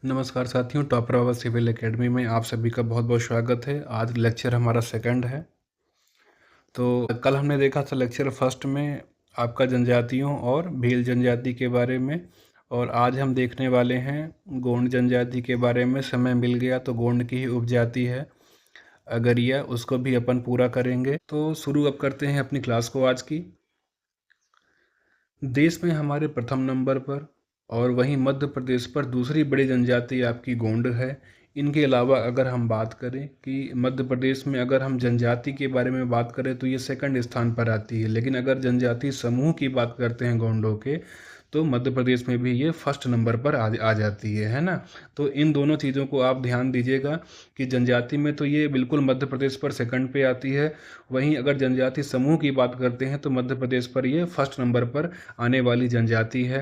नमस्कार साथियों, topper our civil academy में आप सभी का बहुत बहुत स्वागत है। आज लेक्चर हमारा सेकंड है। तो कल हमने देखा था लेक्चर फर्स्ट में आपका जनजातियों और भील जनजाति के बारे में, और आज हम देखने वाले हैं गोंड जनजाति के बारे में। समय मिल गया तो गोंड की ही उपजाति है अगरिया, उसको भी अपन पूरा करेंगे। तो शुरू अब करते हैं अपनी क्लास को आज की। देश में हमारे प्रथम नंबर पर और वहीं मध्य प्रदेश पर दूसरी बड़ी जनजाति आपकी गोंड है। इनके अलावा अगर हम बात करें कि मध्य प्रदेश में अगर हम जनजाति के बारे में बात करें तो ये सेकंड स्थान पर आती है, लेकिन अगर जनजाति समूह की बात करते हैं गोंडों के, तो मध्य प्रदेश में भी ये फर्स्ट नंबर पर आ जाती है ना। तो इन दोनों चीज़ों को आप ध्यान दीजिएगा कि जनजाति में तो ये बिल्कुल मध्य प्रदेश पर सेकंड पे आती है, वहीं अगर जनजाति समूह की बात करते हैं तो मध्य प्रदेश पर ये फर्स्ट नंबर पर आने वाली जनजाति है।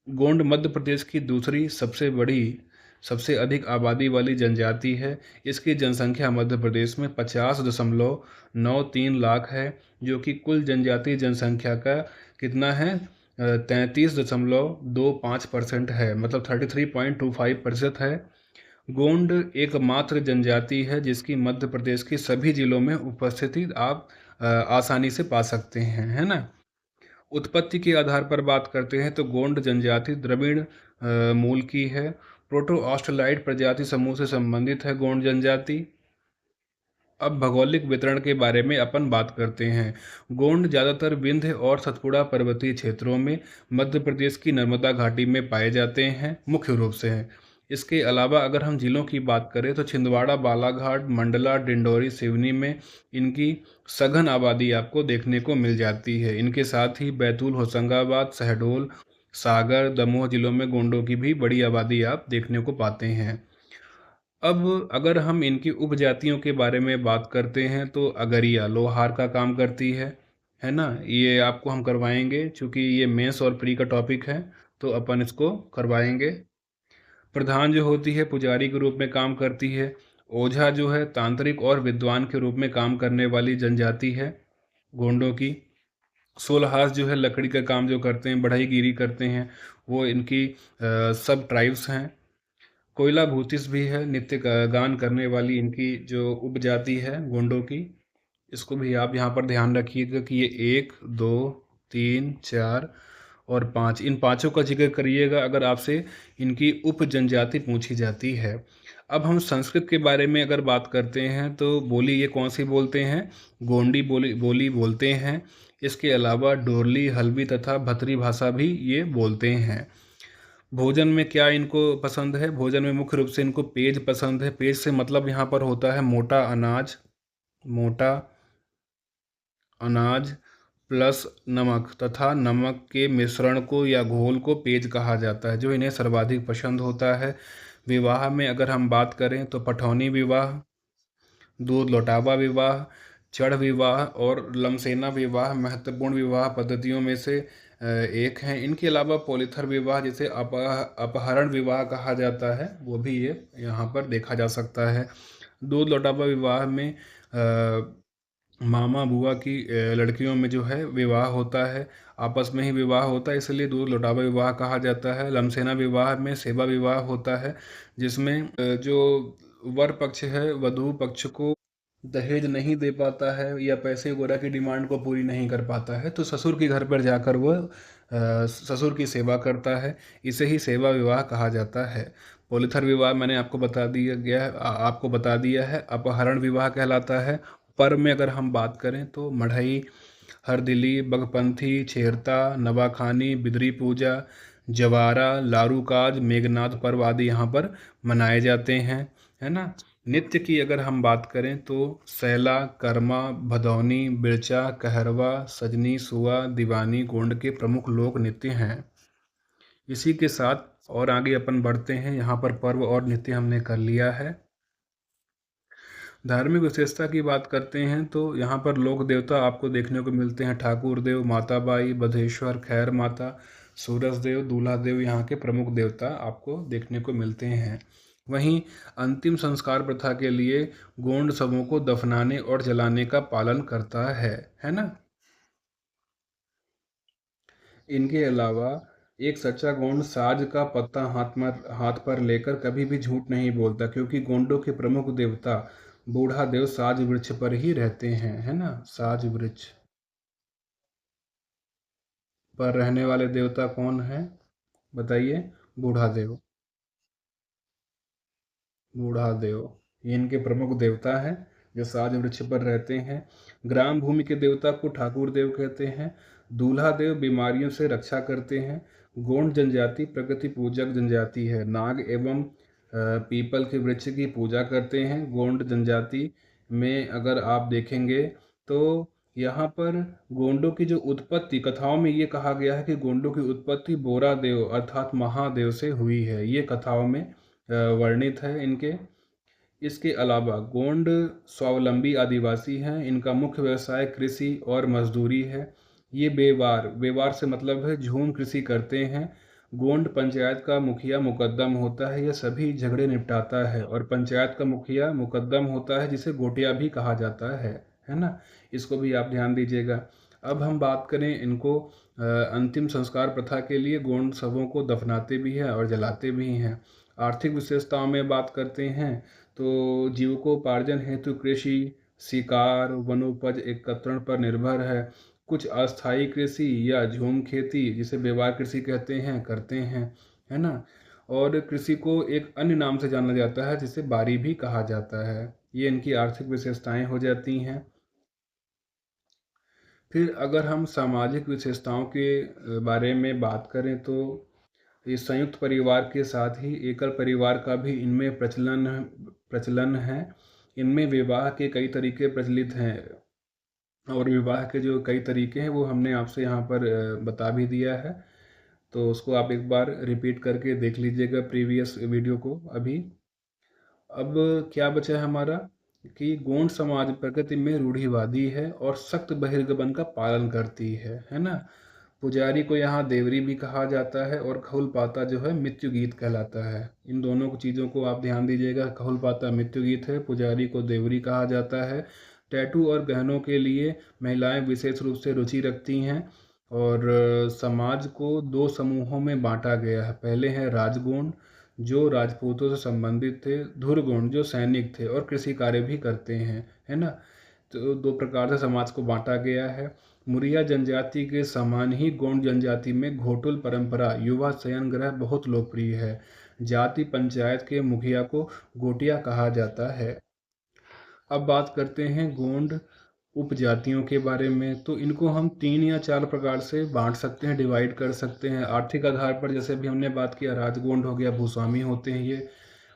गोंड मध्य प्रदेश की दूसरी सबसे बड़ी, सबसे अधिक आबादी वाली जनजाति है। इसकी जनसंख्या मध्य प्रदेश में 50.93 लाख है, जो कि कुल जनजातीय जनसंख्या का कितना है, 33.25% है, मतलब 33.25% है। गोंड एकमात्र जनजाति है जिसकी मध्य प्रदेश के सभी जिलों में उपस्थिति आप आसानी से पा सकते हैं, है ना। उत्पत्ति के आधार पर बात करते हैं तो गोंड जनजाति द्रविड़ मूल की है। प्रोटो ऑस्ट्रेलाइड प्रजाति समूह से संबंधित है गोंड जनजाति। अब भौगोलिक वितरण के बारे में अपन बात करते हैं। गोंड ज़्यादातर विंध्य और सतपुड़ा पर्वतीय क्षेत्रों में मध्य प्रदेश की नर्मदा घाटी में पाए जाते हैं, मुख्य रूप से हैं। इसके अलावा अगर हम जिलों की बात करें तो छिंदवाड़ा, बालाघाट, मंडला, डिंडोरी, सिवनी में इनकी सघन आबादी आपको देखने को मिल जाती है। इनके साथ ही बैतूल, होशंगाबाद, शहडोल, सागर, दमोह जिलों में गोंडों की भी बड़ी आबादी आप देखने को पाते हैं। अब अगर हम इनकी उपजातियों के बारे में बात करते हैं तो अगरिया लोहार का काम करती है ना। ये आपको हम करवाएंगे, चूँकि ये मेंस और प्री का टॉपिक है तो अपन इसको करवाएंगे। प्रधान जो होती है पुजारी के रूप में काम करती है। ओझा जो है तांत्रिक और विद्वान के रूप में काम करने वाली जनजाति है गोंडों की। सोलहास जो है लकड़ी का काम जो करते हैं, बढ़ईगिरी करते हैं, वो इनकी सब ट्राइब्स हैं। कोयला भूतिस भी है, नित्य गान करने वाली इनकी जो उपजाति है गोंडों की। इसको भी आप यहाँ पर ध्यान रखिएगा कि ये 1, 2, 3, 4 और 5, इन पांचों का जिक्र करिएगा अगर आपसे इनकी उप जनजाति पूछी जाती है। अब हम संस्कृत के बारे में अगर बात करते हैं तो बोली ये कौन सी बोलते हैं, गोंडी बोली बोलते हैं। इसके अलावा डोरली, हल्बी तथा भतरी भाषा भी ये बोलते हैं। भोजन में क्या इनको पसंद है, भोजन में मुख्य रूप से इनको पेज पसंद है। पेज से मतलब यहाँ पर होता है मोटा अनाज, मोटा अनाज प्लस नमक तथा नमक के मिश्रण को या घोल को पेज कहा जाता है, जो इन्हें सर्वाधिक पसंद होता है। विवाह में अगर हम बात करें तो पठौनी विवाह, दूध लौटावा विवाह, चढ़ विवाह और लमसेना विवाह महत्वपूर्ण विवाह पद्धतियों में से एक हैं। इनके अलावा पॉलीथर विवाह, जिसे अपहरण विवाह कहा जाता है, वो भी ये यहाँ पर देखा जा सकता है। दूध लौटावा विवाह में मामा बुआ की लड़कियों में जो है विवाह होता है, आपस में ही विवाह होता है, इसलिए दूध लौटावा विवाह कहा जाता है। लमसेना विवाह में सेवा विवाह होता है, जिसमें जो वर पक्ष है वधू पक्ष को दहेज नहीं दे पाता है या पैसे वगैरह की डिमांड को पूरी नहीं कर पाता है, तो ससुर के घर पर जाकर वह ससुर की सेवा करता है। इसे ही सेवा विवाह कहा जाता है। पॉलीथर विवाह मैंने आपको बता दिया गया है, आपको बता दिया है, अपहरण विवाह कहलाता है। पर्व में अगर हम बात करें तो मढ़ई, हरदिली, बगपंथी, छेरता, नवाखानी, बिदरी पूजा, जवारा, लारूकाज, मेघनाथ पर्व आदि यहाँ पर मनाए जाते हैं, है ना। नृत्य की अगर हम बात करें तो सैला, कर्मा, भदौनी, बिरचा, कहरवा, सजनी, सुआ, दीवानी गोंड के प्रमुख लोक नृत्य हैं। इसी के साथ और आगे अपन बढ़ते हैं। यहाँ पर पर्व और नृत्य हमने कर लिया है। धार्मिक विशेषता की बात करते हैं तो यहाँ पर लोक देवता आपको देखने को मिलते हैं। ठाकुर देव, माताबाई, बधेश्वर, खैर माता, सूरज देव, दूल्हा देव यहाँ के प्रमुख देवता आपको देखने को मिलते हैं। वहीं अंतिम संस्कार प्रथा के लिए गोंड सबों को दफनाने और जलाने का पालन करता है ना। इनके अलावा एक सच्चा गोंड साज का पत्ता हाथ पर लेकर कभी भी झूठ नहीं बोलता, क्योंकि गोंडों के प्रमुख देवता बूढ़ा देव साज वृक्ष पर ही रहते हैं, है ना। साज वृक्ष पर रहने वाले देवता कौन है, बताइए। बूढ़ा देव। बूढ़ा देव ये इनके प्रमुख देवता हैं, जो साज वृक्ष पर रहते हैं। ग्राम भूमि के देवता को ठाकुर देव कहते हैं। दूल्हा देव बीमारियों से रक्षा करते हैं। गोंड जनजाति प्रकृति पूजक जनजाति है। नाग एवं पीपल के वृक्ष की पूजा करते हैं। गोंड जनजाति में अगर आप देखेंगे तो यहाँ पर गोंडों की जो उत्पत्ति, कथाओं में ये कहा गया है कि गोंडों की उत्पत्ति बोरा देव अर्थात महादेव से हुई है। ये कथाओं में वर्णित है इनके। इसके अलावा गोंड स्वावलंबी आदिवासी हैं। इनका मुख्य व्यवसाय कृषि और मजदूरी है। ये बेवार, बेवार से मतलब है झूम कृषि करते हैं। गोंड पंचायत का मुखिया मुकद्दम होता है। यह सभी झगड़े निपटाता है। और पंचायत का मुखिया मुकद्दम होता है, जिसे गोटिया भी कहा जाता है ना। इसको भी आप ध्यान दीजिएगा। अब हम बात करें इनको अंतिम संस्कार प्रथा के लिए गोंड शवों को दफनाते भी हैं और जलाते भी हैं। आर्थिक विशेषताओं में बात करते हैं तो जीविकोपार्जन हेतु कृषि, शिकार, वनोपज एकत्रण पर निर्भर है। कुछ अस्थायी कृषि या झूम खेती, जिसे बेवार कृषि कहते हैं, करते हैं, है ना। और कृषि को एक अन्य नाम से जाना जाता है, जिसे बारी भी कहा जाता है। ये इनकी आर्थिक विशेषताएं हो जाती हैं। फिर अगर हम सामाजिक विशेषताओं के बारे में बात करें तो ये संयुक्त परिवार के साथ ही एकल परिवार का भी इनमें प्रचलन है। इनमें विवाह के कई तरीके प्रचलित हैं। और विवाह के जो कई तरीके हैं वो हमने आपसे यहाँ पर बता भी दिया है। तो उसको आप एक बार रिपीट करके देख लीजिएगा प्रीवियस वीडियो को अभी। अब क्या बचा है हमारा कि गोंड समाज प्रकृति में रूढ़िवादी है और सख्त बहिर्गमन का पालन करती है ना। पुजारी को यहाँ देवरी भी कहा जाता है और खहुल पाता जो है मृत्यु गीत कहलाता है। इन दोनों चीज़ों को आप ध्यान दीजिएगा। खहुल पाता मृत्यु गीत है, पुजारी को देवरी कहा जाता है। टैटू और गहनों के लिए महिलाएं विशेष रूप से रुचि रखती हैं। और समाज को दो समूहों में बांटा गया है। पहले है राजगोंड, जो राजपूतों से संबंधित थे। धुरगोंड, जो सैनिक थे और कृषि कार्य भी करते हैं, है ना। तो दो प्रकार से समाज को बांटा गया है। मुरिया जनजाति के समान ही गोंड जनजाति में घोटुल परंपरा युवा शयन ग्रह बहुत लोकप्रिय है। जाति पंचायत के मुखिया को गोटिया कहा जाता है। अब बात करते हैं गोंड उपजातियों के बारे में। तो इनको हम 3 या 4 प्रकार से बांट सकते हैं, डिवाइड कर सकते हैं। आर्थिक आधार पर जैसे अभी हमने बात किया, राजगोंड हो गया, भूस्वामी होते हैं ये।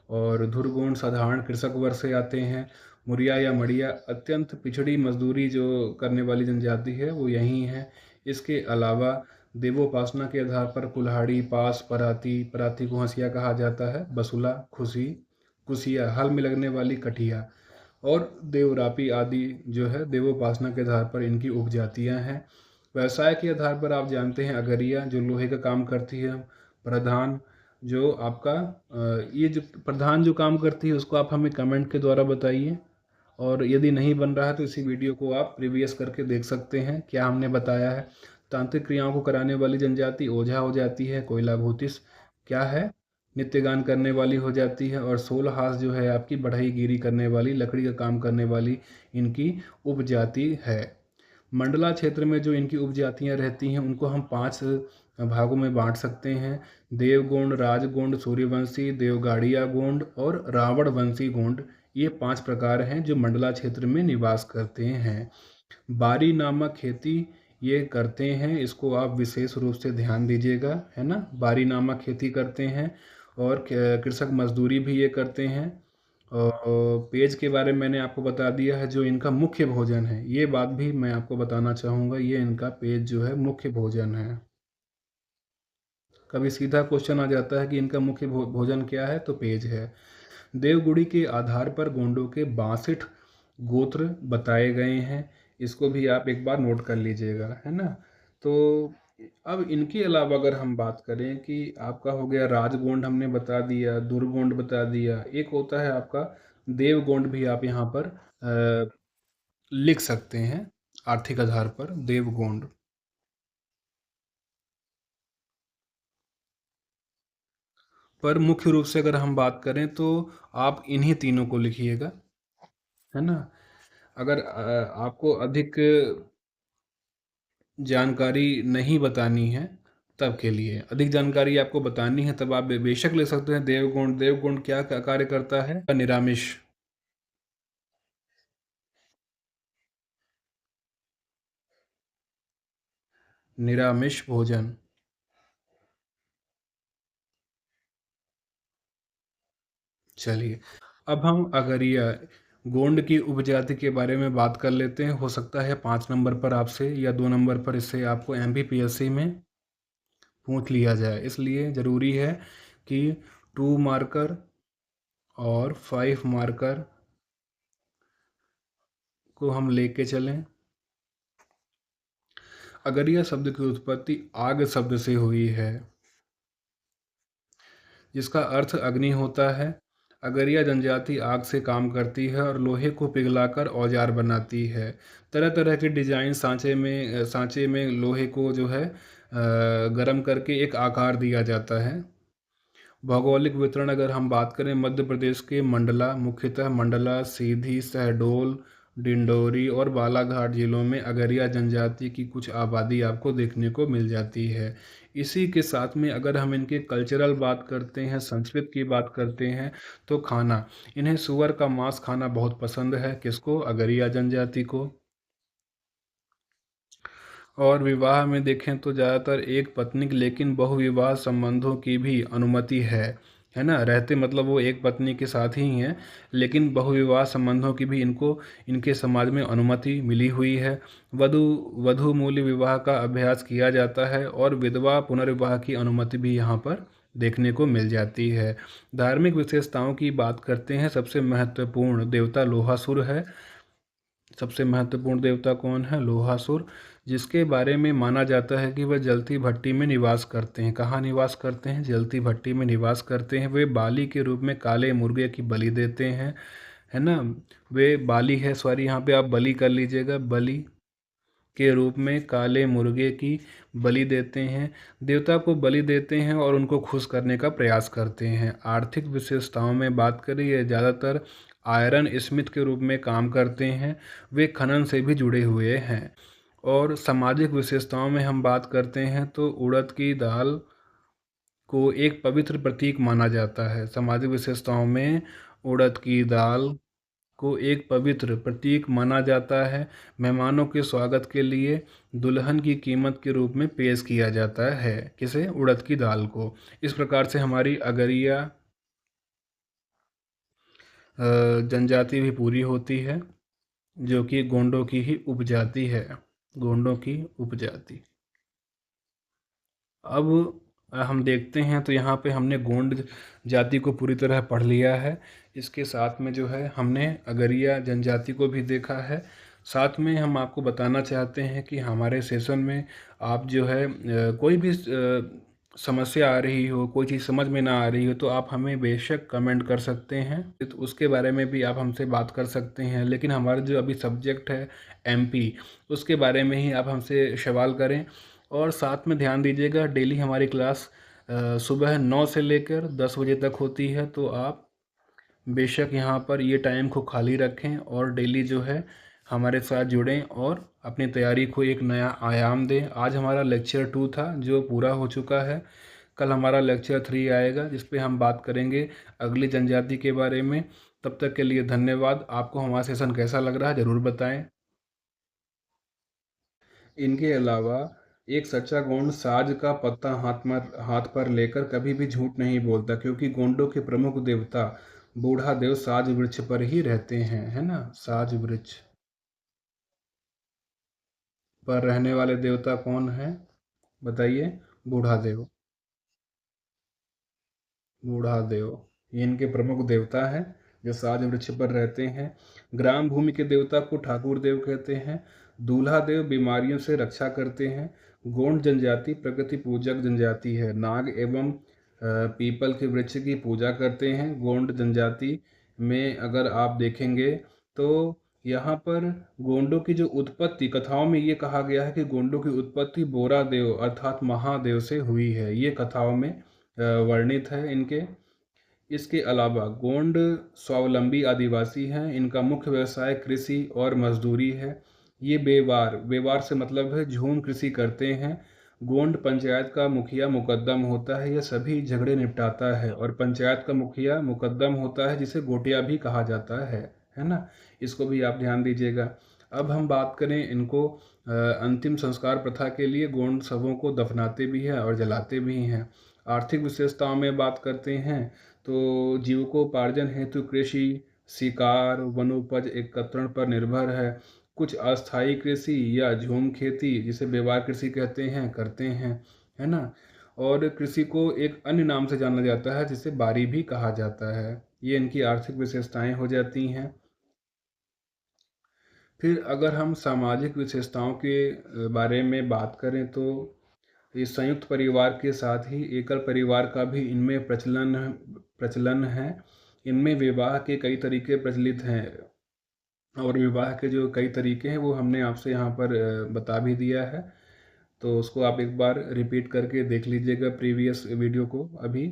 और धुरगोंड साधारण कृषक वर्ग से आते हैं। मुरिया या मड़िया अत्यंत पिछड़ी मजदूरी जो करने वाली जनजाति है, वो यही है। इसके अलावा देवोपासना के आधार पर कुल्हाड़ी, पास, पराती, पराती को हंसिया कहा जाता है, बसुला, खुशी, कुसिया, हल में लगने वाली कठिया, और देवरापी आदि जो है देवोपासना के आधार पर इनकी उपजातियां हैं। व्यवसाय के आधार पर आप जानते हैं अगरिया, जो लोहे का काम करती है। प्रधान, जो आपका ये जो प्रधान जो काम करती है उसको आप हमें कमेंट के द्वारा बताइए। और यदि नहीं बन रहा है तो इसी वीडियो को आप प्रीवियस करके देख सकते हैं क्या हमने बताया है। तांत्रिक क्रियाओं को कराने वाली जनजाति ओझा हो जाती है। कोयला भूतिस क्या है, नित्य गान करने वाली हो जाती है। और सोलहास जो है आपकी बढ़ई गिरी करने वाली, लकड़ी का काम करने वाली इनकी उपजाति है। मंडला क्षेत्र में जो इनकी उपजातियां रहती हैं उनको हम 5 भागों में बांट सकते हैं। देवगोंड, राजगोंड, सूर्यवंशी, देवगाड़िया गोंड और रावण वंशी गोंड। ये 5 प्रकार हैं जो मंडला क्षेत्र में निवास करते हैं। बारी नामक खेती ये करते हैं, इसको आप विशेष रूप से ध्यान दीजिएगा, है ना। बारी नामक खेती करते हैं और कृषक मजदूरी भी ये करते हैं। और पेज के बारे में मैंने आपको बता दिया है, जो इनका मुख्य भोजन है। ये बात भी मैं आपको बताना चाहूँगा, ये इनका पेज जो है मुख्य भोजन है। कभी सीधा क्वेश्चन आ जाता है कि इनका मुख्य भोजन क्या है, तो पेज है। देवगुड़ी के आधार पर गोंडों के 62 गोत्र बताए गए हैं। इसको भी आप एक बार नोट कर लीजिएगा, है ना। तो अब इनके अलावा अगर हम बात करें कि आपका हो गया राजगोंड हमने बता दिया, दुर्गोंड बता दिया, एक होता है आपका देवगोंड भी आप यहाँ पर लिख सकते हैं। आर्थिक आधार पर देवगोंड। पर मुख्य रूप से अगर हम बात करें तो आप इन्हीं तीनों को लिखिएगा, है ना? अगर आपको अधिक जानकारी नहीं बतानी है तब के लिए, अधिक जानकारी आपको बतानी है तब आप बेशक ले सकते हैं देवगुण। देवगुण क्या कार्य करता है? निरामिष। निरामिष भोजन। चलिए, अब हम अगरिया गोंड की उपजाति के बारे में बात कर लेते हैं। हो सकता है 5 नंबर पर आपसे या 2 नंबर पर इससे आपको MPPSC में पूछ लिया जाए, इसलिए ज़रूरी है कि 2 मार्कर और 5 मार्कर को हम लेके चलें। अगरिया शब्द की उत्पत्ति आग शब्द से हुई है, जिसका अर्थ अग्नि होता है। अगरिया जनजाति आग से काम करती है और लोहे को पिघलाकर औजार बनाती है। तरह तरह के डिजाइन सांचे में लोहे को जो है गर्म करके एक आकार दिया जाता है। भौगोलिक वितरण अगर हम बात करें, मध्य प्रदेश के मंडला, मुख्यतः मंडला, सीधी, शहडोल, डिंडोरी और बालाघाट जिलों में अगरिया जनजाति की कुछ आबादी आपको देखने को मिल जाती है। इसी के साथ में अगर हम इनके कल्चरल बात करते हैं, संस्कृत की बात करते हैं, तो खाना, इन्हें सुअर का मांस खाना बहुत पसंद है। किसको? अगरिया जनजाति को। और विवाह में देखें तो ज़्यादातर एक पत्नी की, लेकिन बहुविवाह संबंधों की भी अनुमति है ना? रहते मतलब वो एक पत्नी के साथ ही हैं, लेकिन बहुविवाह संबंधों की भी इनको इनके समाज में अनुमति मिली हुई है। वधु वधु मूल्य विवाह का अभ्यास किया जाता है और विधवा पुनर्विवाह की अनुमति भी यहाँ पर देखने को मिल जाती है। धार्मिक विशेषताओं की बात करते हैं। सबसे महत्वपूर्ण देवता लोहासुर है। सबसे महत्वपूर्ण देवता कौन है? लोहासुर, जिसके बारे में माना जाता है कि वह जलती भट्टी में निवास करते हैं। कहाँ निवास करते हैं? जलती भट्टी में निवास करते हैं। वे बाली के रूप में काले मुर्गे की बलि देते हैं, है ना? वे बाली है, सॉरी, यहाँ पे आप बलि कर लीजिएगा, बलि के रूप में काले मुर्गे की बलि देते हैं। देवता को बलि देते हैं और उनको खुश करने का प्रयास करते हैं। आर्थिक विशेषताओं में बात करें, ये ज़्यादातर आयरन स्मिथ के रूप में काम करते हैं। वे खनन से भी जुड़े हुए हैं। और सामाजिक विशेषताओं में हम बात करते हैं तो उड़द की दाल को एक पवित्र प्रतीक माना जाता है। सामाजिक विशेषताओं में उड़द की दाल को एक पवित्र प्रतीक माना जाता है। मेहमानों के स्वागत के लिए दुल्हन की कीमत के रूप में पेश किया जाता है। किसे? उड़द की दाल को। इस प्रकार से हमारी अगरिया जनजाति भी पूरी होती है, जो कि गोंडों की ही उपजाति है। गोंडों की उपजाति। अब हम देखते हैं तो यहाँ पे हमने गोंड जाति को पूरी तरह पढ़ लिया है। इसके साथ में जो है हमने अगरिया जनजाति को भी देखा है। साथ में हम आपको बताना चाहते हैं कि हमारे सेशन में आप जो है कोई भी समस्या आ रही हो, कोई चीज़ समझ में ना आ रही हो, तो आप हमें बेशक कमेंट कर सकते हैं, तो उसके बारे में भी आप हमसे बात कर सकते हैं। लेकिन हमारा जो अभी सब्जेक्ट है MP, उसके बारे में ही आप हमसे सवाल करें। और साथ में ध्यान दीजिएगा, डेली हमारी क्लास सुबह 9 से लेकर 10 बजे तक होती है, तो आप बेशक यहाँ पर ये टाइम को खाली रखें और डेली जो है हमारे साथ जुड़ें और अपनी तैयारी को एक नया आयाम दें। आज हमारा लेक्चर 2 था जो पूरा हो चुका है। कल हमारा लेक्चर 3 आएगा, जिस पे हम बात करेंगे अगली जनजाति के बारे में। तब तक के लिए धन्यवाद। आपको हमारा सेशन कैसा लग रहा है ज़रूर बताएं। इनके अलावा एक सच्चा गोंड साज का पत्ता हाथ पर लेकर कभी भी झूठ नहीं बोलता, क्योंकि गोंडों के प्रमुख देवता बूढ़ा देव साज वृक्ष पर ही रहते हैं, है ना? साज वृक्ष पर रहने वाले देवता कौन है? बताइए। बूढ़ा देव। बूढ़ा देव ये इनके प्रमुख देवता हैं जो साज वृक्ष पर रहते हैं। ग्राम भूमि के देवता को ठाकुर देव कहते हैं। दूल्हा देव बीमारियों से रक्षा करते हैं। गोंड जनजाति प्रकृति पूजक जनजाति है। नाग एवं पीपल के वृक्ष की पूजा करते हैं। गोंड जनजाति में अगर आप देखेंगे तो यहाँ पर गोंडों की जो उत्पत्ति, कथाओं में ये कहा गया है कि गोंडों की उत्पत्ति बोरा देव अर्थात महादेव से हुई है। ये कथाओं में वर्णित है इनके। इसके अलावा गोंड स्वावलंबी आदिवासी हैं। इनका मुख्य व्यवसाय कृषि और मजदूरी है। ये बेवार, बेवार से मतलब है झूम कृषि करते हैं। गोंड पंचायत का मुखिया मुकद्दम होता है। यह सभी झगड़े निपटाता है। और पंचायत का मुखिया मुकद्दम होता है, जिसे गोटिया भी कहा जाता है ना। इसको भी आप ध्यान दीजिएगा। अब हम बात करें इनको अंतिम संस्कार प्रथा के लिए गोंड शवों को दफनाते भी हैं और जलाते भी हैं। आर्थिक विशेषताओं में बात करते हैं तो जीविकोपार्जन हेतु कृषि, शिकार, वनोपज एकत्रण पर निर्भर है। कुछ अस्थायी कृषि या झूम खेती, जिसे बेवार कृषि कहते हैं, करते हैं, है ना। और कृषि को एक अन्य नाम से जाना जाता है, जिसे बारी भी कहा जाता है। ये इनकी आर्थिक विशेषताएं हो जाती हैं। फिर अगर हम सामाजिक विशेषताओं के बारे में बात करें तो ये संयुक्त परिवार के साथ ही एकल परिवार का भी इनमें प्रचलन है। इनमें विवाह के कई तरीके प्रचलित हैं। और विवाह के जो कई तरीके हैं वो हमने आपसे यहाँ पर बता भी दिया है। तो उसको आप एक बार रिपीट करके देख लीजिएगा प्रीवियस वीडियो को अभी।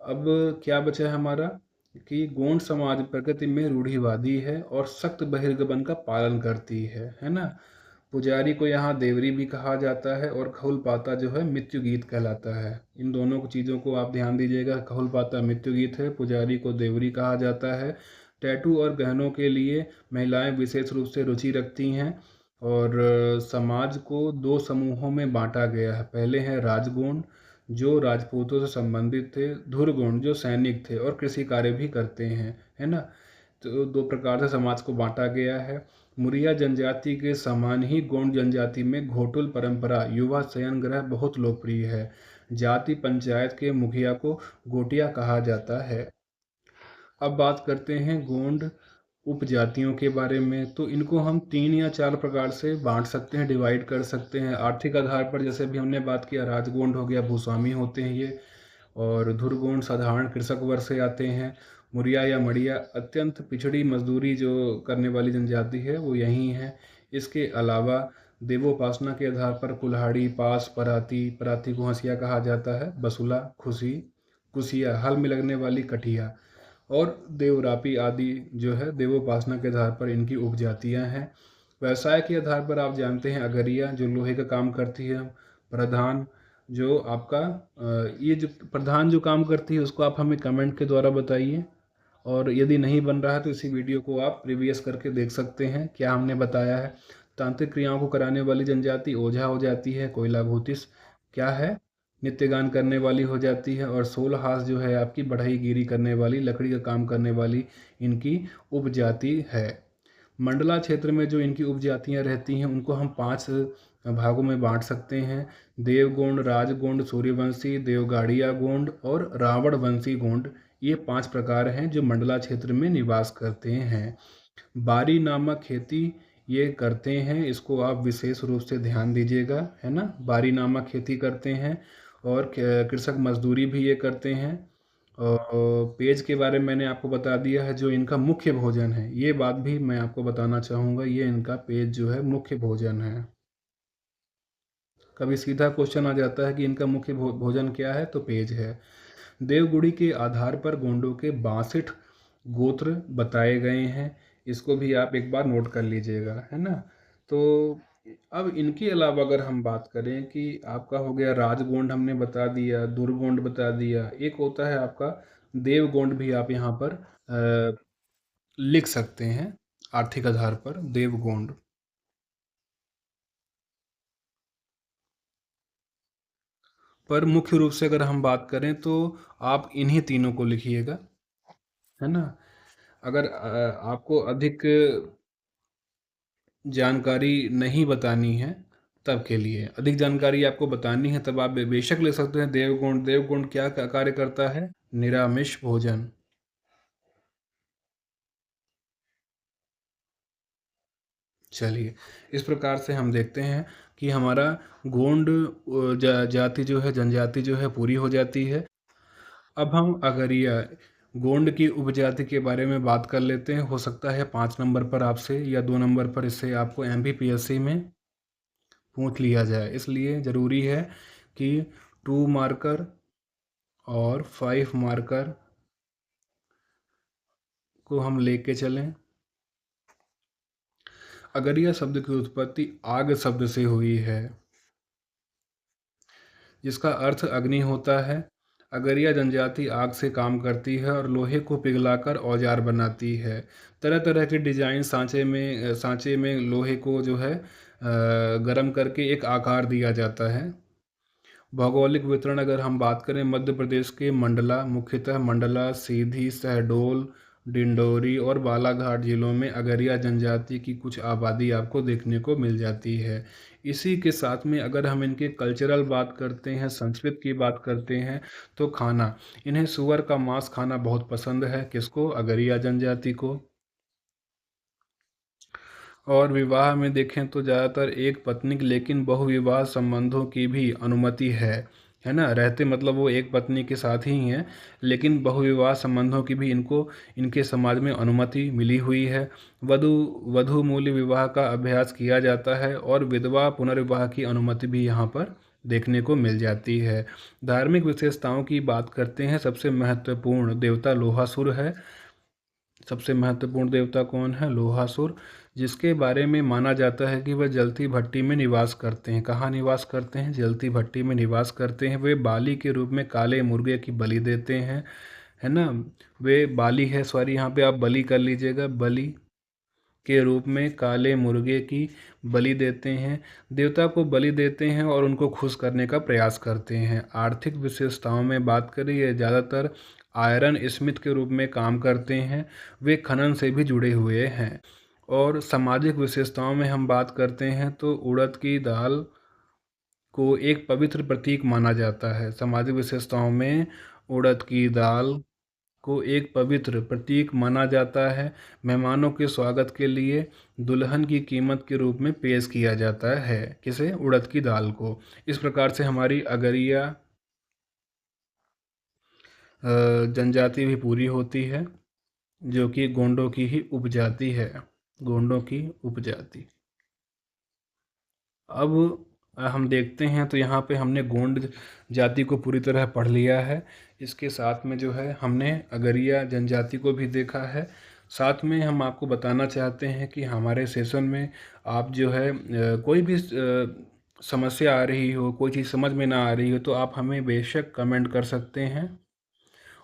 अब क्या बचा है हमारा कि गोंड समाज प्रकृति में रूढ़िवादी है और सख्त बहिर्गमन का पालन करती है ना। पुजारी को यहाँ देवरी भी कहा जाता है और खहुल पाता जो है मृत्यु गीत कहलाता है। इन दोनों चीज़ों को आप ध्यान दीजिएगा। खहुल पाता मृत्यु गीत है, पुजारी को देवरी कहा जाता है। टैटू और गहनों के लिए महिलाएं विशेष रूप से रुचि रखती हैं। और समाज को दो समूहों में बांटा गया है। पहले हैं राजगोंड, जो राजपूतों से संबंधित थे। धुरगोंड, जो सैनिक थे और कृषि कार्य भी करते हैं, है ना। तो दो प्रकार से समाज को बांटा गया है। मुरिया जनजाति के समान ही गोंड जनजाति में घोटुल परंपरा युवा शयन गृह बहुत लोकप्रिय है। जाति पंचायत के मुखिया को गोटिया कहा जाता है। अब बात करते हैं गोंड उपजातियों के बारे में। तो इनको हम 3 या 4 प्रकार से बांट सकते हैं, डिवाइड कर सकते हैं आर्थिक आधार पर। जैसे अभी हमने बात किया, राजगोंड हो गया, भूस्वामी होते हैं ये। और धुरगोंड साधारण कृषक वर्ग से आते हैं। मुरिया या मड़िया अत्यंत पिछड़ी मजदूरी जो करने वाली जनजाति है, वो यही है। इसके अलावा देवोपासना के आधार पर कुल्हाड़ी, पास, पराती, पराती को हंसिया कहा जाता है, बसुला, खुशी, कुसिया, हल में लगने वाली कठिया, और देवरापी आदि जो है देवोपासना के आधार पर इनकी उपजातियां हैं। व्यवसाय के आधार पर आप जानते हैं अगरिया, जो लोहे का काम करती है। प्रधान, जो आपका ये जो प्रधान जो काम करती है उसको आप हमें कमेंट के द्वारा बताइए। और यदि नहीं बन रहा है तो इसी वीडियो को आप प्रीवियस करके देख सकते हैं क्या हमने बताया है। तांत्रिक क्रियाओं को कराने वाली जनजाति ओझा हो जाती है। कोयला भूतिस क्या है, नित्य गान करने वाली हो जाती है। और सोलहास जो है आपकी बढ़ई गिरी करने वाली, लकड़ी का काम करने वाली इनकी उपजाति है। मंडला क्षेत्र में जो इनकी उपजातियां रहती हैं उनको हम 5 भागों में बांट सकते हैं। देवगोंड, राजगोंड, सूर्यवंशी, देवगाड़िया गोंड और रावणवंशी गोंड। ये 5 प्रकार हैं जो मंडला क्षेत्र में निवास करते हैं। बारी नामक खेती ये करते हैं, इसको आप विशेष रूप से ध्यान दीजिएगा, है ना। बारी नामक खेती करते हैं। और कृषक मजदूरी भी ये करते हैं। और पेज के बारे में मैंने आपको बता दिया है, जो इनका मुख्य भोजन है। ये बात भी मैं आपको बताना चाहूँगा, ये इनका पेज जो है मुख्य भोजन है। कभी सीधा क्वेश्चन आ जाता है कि इनका मुख्य भोजन क्या है, तो पेज है। देवगुड़ी के आधार पर गोंडों के 62 गोत्र बताए गए हैं। इसको भी आप एक बार नोट कर लीजिएगा, है ना। तो अब इनके अलावा अगर हम बात करें कि आपका हो गया राजगोंड हमने बता दिया, दुर्गोंड बता दिया, एक होता है आपका देवगोंड भी आप यहाँ पर लिख सकते हैं आर्थिक आधार पर, देवगोंड। पर मुख्य रूप से अगर हम बात करें तो आप इन्हीं तीनों को लिखिएगा, है ना। अगर आपको अधिक जानकारी नहीं बतानी है, तब के लिए अधिक जानकारी आपको बतानी है तब आप बेशक ले सकते हैं देवगुण। देवगुण क्या कार्य करता है, निरामिष भोजन। चलिए, इस प्रकार से हम देखते हैं कि हमारा गोंड जाति जो है, जनजाति जो है, पूरी हो जाती है। अब हम अगरिया गोंड की उपजाति के बारे में बात कर लेते हैं। हो सकता है 5 नंबर पर आपसे या 2 नंबर पर इससे आपको MPPSC में पूछ लिया जाए, इसलिए ज़रूरी है कि 2 मार्कर और 5 मार्कर को हम लेके चलें। अगरिया शब्द की उत्पत्ति आग शब्द से हुई है, जिसका अर्थ अग्नि होता है। अगरिया जनजाति आग से काम करती है और लोहे को पिघलाकर औजार बनाती है। तरह तरह के डिजाइन सांचे में लोहे को जो है गर्म करके एक आकार दिया जाता है। भौगोलिक वितरण अगर हम बात करें, मध्य प्रदेश के मंडला, मुख्यतः मंडला, सीधी, शहडोल, डिंडोरी और बालाघाट जिलों में अगरिया जनजाति की कुछ आबादी आपको देखने को मिल जाती है। इसी के साथ में अगर हम इनके कल्चरल बात करते हैं, संस्कृत की बात करते हैं, तो खाना, इन्हें सुअर का मांस खाना बहुत पसंद है। किसको? अगरिया जनजाति को। और विवाह में देखें तो ज़्यादातर एक पत्नी की, लेकिन बहुविवाह संबंधों की भी अनुमति है ना। रहते मतलब वो एक पत्नी के साथ ही हैं, लेकिन बहुविवाह संबंधों की भी इनको इनके समाज में अनुमति मिली हुई है। वधु वधु मूल्य विवाह का अभ्यास किया जाता है और विधवा पुनर्विवाह की अनुमति भी यहाँ पर देखने को मिल जाती है। धार्मिक विशेषताओं की बात करते हैं। सबसे महत्वपूर्ण देवता लोहासुर है। सबसे महत्वपूर्ण देवता कौन है? लोहासुर, जिसके बारे में माना जाता है कि वह जलती भट्टी में निवास करते हैं। कहाँ निवास करते हैं? जलती भट्टी में निवास करते हैं। वे बाली के रूप में काले मुर्गे की बलि देते हैं, है ना। वे बाली है, सॉरी, यहाँ पे आप बलि कर लीजिएगा, बलि के रूप में काले मुर्गे की बलि देते हैं। देवता को बलि देते हैं और उनको खुश करने का प्रयास करते हैं। आर्थिक विशेषताओं में बात करें, ये ज़्यादातर आयरन स्मिथ के रूप में काम करते हैं। वे खनन से भी जुड़े हुए हैं। और सामाजिक विशेषताओं में हम बात करते हैं तो उड़द की दाल को एक पवित्र प्रतीक माना जाता है। सामाजिक विशेषताओं में उड़द की दाल को एक पवित्र प्रतीक माना जाता है। मेहमानों के स्वागत के लिए दुल्हन की कीमत के रूप में पेश किया जाता है। किसे? उड़द की दाल को। इस प्रकार से हमारी अगरिया जनजाति भी पूरी होती है, जो कि गोंडों की ही उपजाति है। गोंडों की उपजाति। अब हम देखते हैं तो यहाँ पे हमने गोंड जाति को पूरी तरह पढ़ लिया है। इसके साथ में जो है हमने अगरिया जनजाति को भी देखा है। साथ में हम आपको बताना चाहते हैं कि हमारे सेशन में आप जो है कोई भी समस्या आ रही हो, कोई चीज़ समझ में ना आ रही हो, तो आप हमें बेशक कमेंट कर सकते हैं।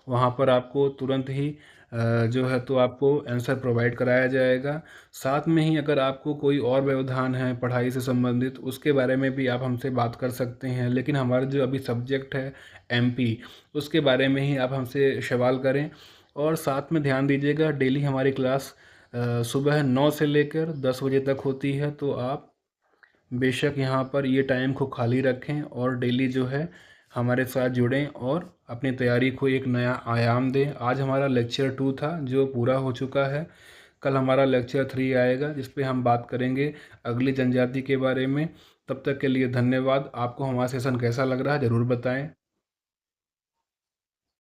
वहाँ पर आपको तुरंत ही जो है तो आपको आंसर प्रोवाइड कराया जाएगा। साथ में ही अगर आपको कोई और व्यवधान है पढ़ाई से संबंधित, उसके बारे में भी आप हमसे बात कर सकते हैं। लेकिन हमारा जो अभी सब्जेक्ट है एमपी, उसके बारे में ही आप हमसे सवाल करें। और साथ में ध्यान दीजिएगा, डेली हमारी क्लास सुबह 9 से लेकर 10 बजे तक होती है। तो आप बेशक यहाँ पर ये टाइम को खाली रखें और डेली जो है हमारे साथ जुड़ें और अपनी तैयारी को एक नया आयाम दें। आज हमारा लेक्चर 2 था जो पूरा हो चुका है। कल हमारा लेक्चर 3 आएगा, जिस पे हम बात करेंगे अगली जनजाति के बारे में। तब तक के लिए धन्यवाद। आपको हमारा सेशन कैसा लग रहा है ज़रूर बताएं।